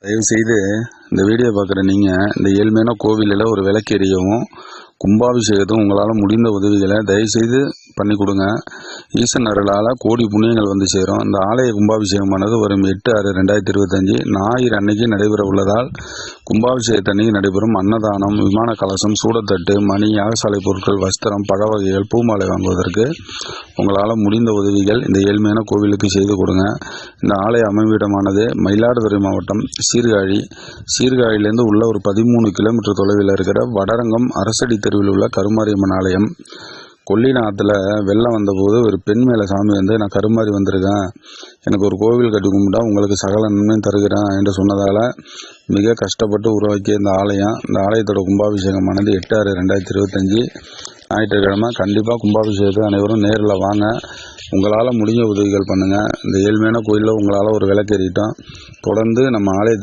தயவுசெய்து இந்த வீடியோ பார்க்குற நீங்கள் இந்த ஏழ்மையான கோவிலில் ஒரு விளக்கு எரியவும் கும்பாபிஷேகத்தும் உங்களால் முடிந்த உதவிகளை தயவுசெய்து பண்ணி கொடுங்க. ஈசன் அருளால் கோடி புண்ணியங்கள் வந்து சேரும். இந்த ஆலய கும்பாபிஷேகமானது வரும் 8/6/2025 ஞாயிறு அன்னைக்கு நடைபெற உள்ளதால் கும்பாபிஷேகத்தன்னைக்கு நடைபெறும் அன்னதானம், விமான கலசம், சூடத்தட்டு, மணி, யாகசாலை பொருட்கள், வஸ்திரம், பழ வகைகள், பூமாலை வாங்குவதற்கு உங்களால் முடிந்த உதவிகள் இந்த ஏழ்மையான கோவிலுக்கு செய்து கொடுங்க. இந்த ஆலய அமைவிடமானது மயிலாடுதுறை மாவட்டம் சீர்காழியிலேருந்து உள்ள ஒரு 13 கிலோமீட்டர் தொலைவில் இருக்கிற வடரங்கம் அரசடி தெருவில் உள்ள கருமாரியம்மன் ஆலயம். கொல்லிநாத்தில் வெள்ளம் வந்தபோது ஒரு பெண் மேலே சாமி வந்து, நான் கருமாறி வந்திருக்கேன், எனக்கு ஒரு கோவில் கட்டி கும்பிட்டா உங்களுக்கு சகல நன்மையும் தருகிறேன் என்று சொன்னதால் மிக கஷ்டப்பட்டு உருவாக்கிய இந்த ஆலயம். இந்த ஆலயத்தோட கும்பாபிஷேகமானது 8/6/2025 ஞாயிற்றுக்கிழமை. கண்டிப்பாக கும்பாபிஷேகத்தை அனைவரும் நேரில் வாங்க. உங்களால் முடிஞ்ச உதவிகள் பண்ணுங்கள். இந்த ஏழ்மையான கோயிலில் உங்களால் ஒரு விளக்கு எறிட்டோம். தொடர்ந்து நம்ம ஆலயத்தை